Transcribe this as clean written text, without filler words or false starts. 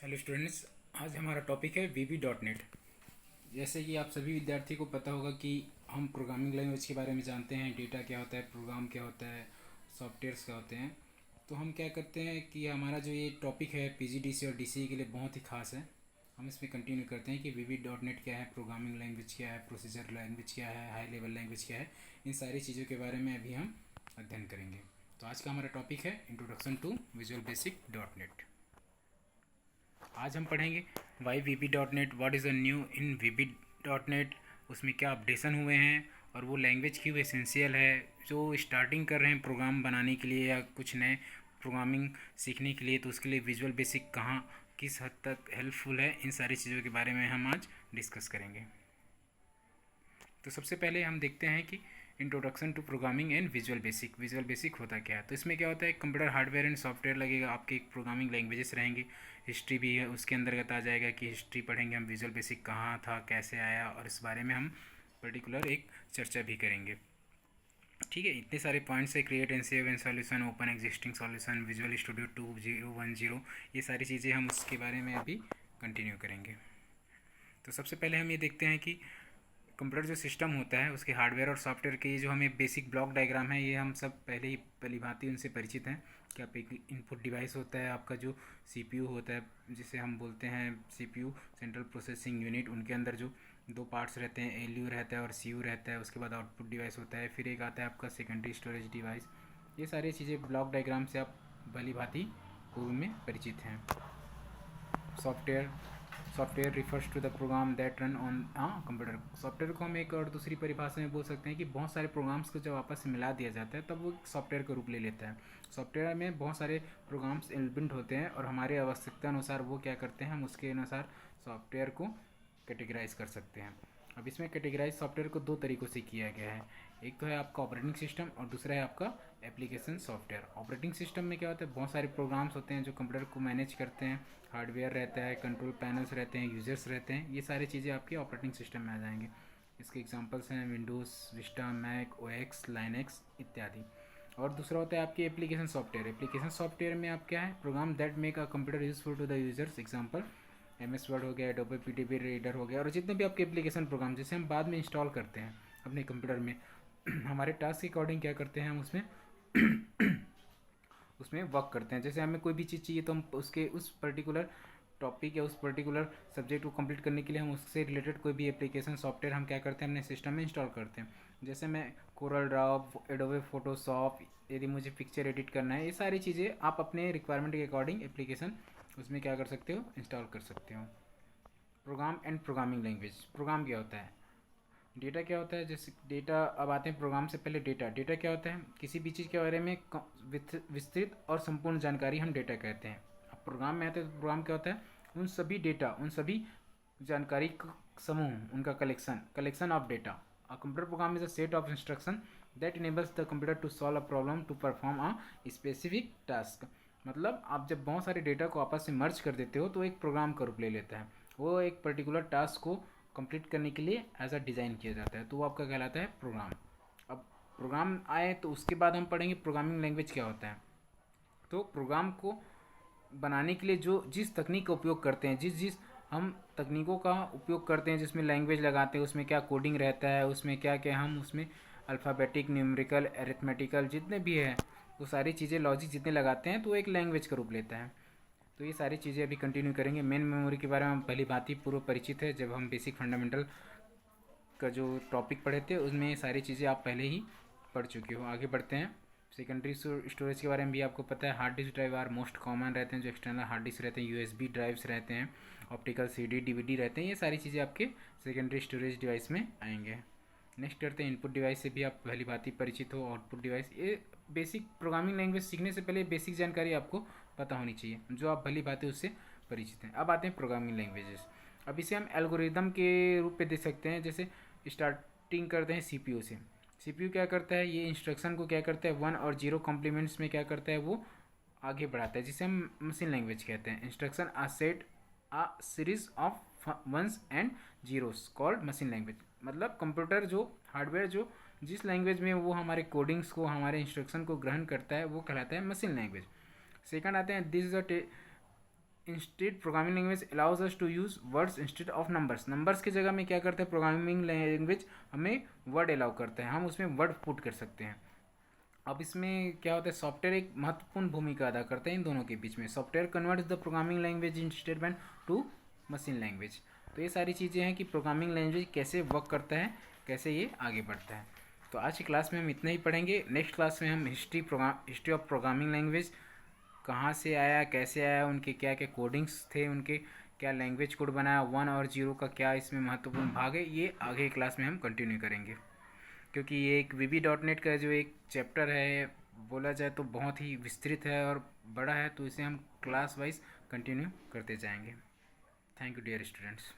Hello students, आज हमारा topic है VB.NET। जैसे कि आप सभी विद्यार्थी को पता होगा कि हम प्रोग्रामिंग लैंग्वेज के बारे में जानते हैं, डेटा क्या होता है, प्रोग्राम क्या होता है, सॉफ्टवेयर्स क्या होते हैं। तो हम क्या करते हैं कि हमारा जो ये टॉपिक है PGDC और DCE के लिए बहुत ही खास है। हम इसमें कंटिन्यू करते हैं कि VB.NET क्या है, प्रोग्रामिंग लैंग्वेज क्या है, प्रोसीजर लैंग्वेज क्या है, हाई लेवल लैंग्वेज क्या है। इन सारी चीज़ों के बारे में अभी हम अध्ययन करेंगे। तो आज का हमारा टॉपिक है introduction to visual basic .NET। आज हम पढ़ेंगे why VB.NET, what is a new in VB.NET, उसमें क्या अपडेशन हुए हैं और वो लैंग्वेज क्यों एसेंशियल है। जो स्टार्टिंग कर रहे हैं प्रोग्राम बनाने के लिए या कुछ नए प्रोग्रामिंग सीखने के लिए, तो उसके लिए विजुअल बेसिक कहाँ किस हद तक हेल्पफुल है, इन सारी चीज़ों के बारे में हम आज डिस्कस करेंगे। तो सबसे पहले हम देखते हैं कि introduction to programming and visual basic होता क्या है। तो इसमें क्या होता है, कंप्यूटर हार्डवेयर एंड सॉफ्टवेयर लगेगा, आपके प्रोग्रामिंग लैंग्वेजेस रहेंगे, हिस्ट्री भी है उसके अंतर्गत आ जाएगा कि हिस्ट्री पढ़ेंगे हम, विजुअल बेसिक कहाँ था, कैसे आया, और इस बारे में हम पर्टिकुलर एक चर्चा भी करेंगे। ठीक है, इतने सारे पॉइंट्स है, create and save and solution, open existing solution, visual studio 2010, ये सारी चीज़ें हम उसके बारे में अभी कंटिन्यू करेंगे। तो सबसे पहले हम ये देखते हैं कि कंप्यूटर जो सिस्टम होता है उसके हार्डवेयर और सॉफ्टवेयर के ये जो हमें बेसिक ब्लॉक डायग्राम है, ये हम सब पहले ही भलीभांति उनसे परिचित हैं कि आप एक इनपुट डिवाइस होता है, आपका जो CPU होता है जिसे हम बोलते हैं CPU सेंट्रल प्रोसेसिंग यूनिट, उनके अंदर जो दो पार्ट्स रहते हैं, ALU रहता है और CU रहता है। उसके बाद आउटपुट डिवाइस होता है, फिर एक आता है आपका सेकेंडरी स्टोरेज डिवाइस। ये सारी चीज़ें ब्लॉक डायग्राम से आप भलीभांति पूर्व में परिचित हैं। Software refers to the program that run on computer. Software को हम एक और दूसरी परिभाषा में बोल सकते हैं कि बहुत सारे प्रोग्राम्स को जब आपस में मिला दिया जाता है तब वो सॉफ्टवेयर का रूप ले लेता है। सॉफ्टवेयर में बहुत सारे प्रोग्राम्स इनबिल्ट होते हैं और हमारे आवश्यकता अनुसार वो क्या करते हैं, हम उसके अनुसार सॉफ्टवेयर को कैटेगराइज कर सकते हैं। अब इसमें कैटेगराइज सॉफ्टवेयर को दो तरीक़ों से किया गया है। एक तो है आपका ऑपरेटिंग सिस्टम और दूसरा है आपका एप्लीकेशन सॉफ्टवेयर। ऑपरेटिंग सिस्टम में क्या होता है, बहुत सारे प्रोग्राम्स होते हैं जो कंप्यूटर को मैनेज करते हैं, हार्डवेयर रहता है, कंट्रोल पैनल्स रहते हैं, यूजर्स रहते हैं, ये सारी चीज़ें आपके ऑपरेटिंग सिस्टम में आ जाएंगे। इसके एग्जांपल्स हैं Windows, Vista, Mac OS, Linux इत्यादि। और दूसरा होता है आपकी एप्लीकेशन सॉफ्टवेयर। एप्लीकेशन सॉफ्टवेयर में आप क्या है, program that make a computer useful to the users. Example MS word हो गया, एडोबे PDB रीडर हो गया, और जितने भी आपके एप्लीकेशन प्रोग्राम जिसे हम बाद में इंस्टॉल करते हैं अपने कंप्यूटर में हमारे टास्क के अकॉर्डिंग क्या करते हैं, हम उसमें उसमें वर्क करते हैं। जैसे हमें कोई भी चीज़ चाहिए तो हम उसके उस पर्टिकुलर टॉपिक या उस पर्टिकुलर सब्जेक्ट को कंप्लीट करने के लिए हम उससे रिलेटेड कोई भी एप्लीकेशन सॉफ्टवेयर हम क्या करते हैं, अपने सिस्टम में इंस्टॉल करते हैं। जैसे मैं कोरल ड्रॉ, एडोबे फोटोशॉप, यदि मुझे पिक्चर एडिट करना है, ये सारी चीज़ें आप अपने रिक्वायरमेंट के अकॉर्डिंग एप्लीकेशन उसमें क्या कर सकते हो, इंस्टॉल कर सकते हो। Program and programming language. Program क्या होता है, डेटा क्या होता है। जैसे डेटा, अब आते हैं प्रोग्राम से पहले डेटा क्या होता है, किसी भी चीज़ के बारे में विस्तृत और संपूर्ण जानकारी हम डेटा कहते हैं। अब प्रोग्राम में आते हैं तो प्रोग्राम क्या होता है, उन सभी डेटा, उन सभी जानकारी का समूह, उनका collection of data. A computer program is a set of instruction that enables the computer to solve a problem to perform a specific task. मतलब आप जब बहुत सारे डेटा को आपस में मर्ज कर देते हो तो एक प्रोग्राम का रूप ले लेता है। वो एक पर्टिकुलर टास्क को कंप्लीट करने के लिए ऐसा डिज़ाइन किया जाता है, तो वो आपका कहलाता है प्रोग्राम। अब प्रोग्राम आए तो उसके बाद हम पढ़ेंगे प्रोग्रामिंग लैंग्वेज क्या होता है। तो प्रोग्राम को बनाने के लिए जो जिस तकनीक का उपयोग करते हैं, जिस जिस हम तकनीकों का उपयोग करते हैं, जिसमें लैंग्वेज लगाते हैं, उसमें क्या कोडिंग रहता है, उसमें क्या क्या हम उसमें अल्फ़ाबेटिक, न्यूमेरिकल, अरिथमेटिकल जितने भी है वो सारी चीज़ें, लॉजिक जितने लगाते हैं तो एक लैंग्वेज का रूप लेता है। तो ये सारी चीज़ें अभी कंटिन्यू करेंगे। मेन मेमोरी के बारे में हम पहली बात ही पूर्व परिचित है, जब हम बेसिक फंडामेंटल का जो टॉपिक पढ़े थे उसमें ये सारी चीज़ें आप पहले ही पढ़ चुके हो। आगे बढ़ते हैं। सेकेंडरी स्टोरेज के बारे में भी आपको पता है, hard disk drive are most common रहते हैं, जो एक्सटर्नल हार्ड डिस्क रहते हैं, USB ड्राइव्स रहते हैं, ऑप्टिकल CD DVD रहते हैं, ये सारी चीज़ें आपके सेकेंडरी स्टोरेज डिवाइस में आएंगे। नेक्स्ट करते हैं इनपुट डिवाइस से भी आप पहली बात ही परिचित हो। आउटपुट डिवाइस, ये बेसिक प्रोग्रामिंग लैंग्वेज सीखने से पहले बेसिक जानकारी आपको पता होनी चाहिए, जो आप भली बातें उससे परिचित हैं। अब आते हैं प्रोग्रामिंग लैंग्वेजेस। अब इसे हम एल्गोरिदम के रूप में देख सकते हैं। जैसे स्टार्टिंग करते हैं CPU से। CPU क्या करता है, ये इंस्ट्रक्शन को क्या करता है, 1 और 0 कॉम्प्लीमेंट्स में क्या करता है, वो आगे बढ़ाता है, जिसे हम मशीन लैंग्वेज कहते हैं। Instruction a set a series of ones and zeros called machine language. मतलब कंप्यूटर जो हार्डवेयर जो जिस लैंग्वेज में वो हमारे कोडिंग्स को, हमारे इंस्ट्रक्शन को ग्रहण करता है वो कहलाता है मशीन लैंग्वेज। सेकंड आते हैं, this is a instead programming language allows us to use words instead of numbers. Numbers की जगह में क्या करते हैं, प्रोग्रामिंग लैंग्वेज हमें वर्ड अलाउ करते हैं, हम उसमें वर्ड पुट कर सकते हैं। अब इसमें क्या होता है, सॉफ्टवेयर एक महत्वपूर्ण भूमिका अदा करते हैं इन दोनों के बीच में। Software converts the programming language in statement to machine language. तो ये सारी चीज़ें हैं कि प्रोग्रामिंग लैंग्वेज कैसे वर्क करता है, कैसे ये आगे बढ़ता है। तो आज की क्लास में हम इतना ही पढ़ेंगे। नेक्स्ट क्लास में हम हिस्ट्री ऑफ प्रोग्रामिंग लैंग्वेज, कहाँ से आया, कैसे आया, उनके क्या क्या कोडिंग्स थे, उनके क्या लैंग्वेज कोड बनाया, 1 और 0 का क्या इसमें महत्वपूर्ण भाग है, ये आगे क्लास में हम कंटिन्यू करेंगे। क्योंकि ये एक VB.NET का जो एक चैप्टर है, बोला जाए तो बहुत ही विस्तृत है और बड़ा है, तो इसे हम क्लास वाइज कंटिन्यू करते जाएंगे। Thank you dear students.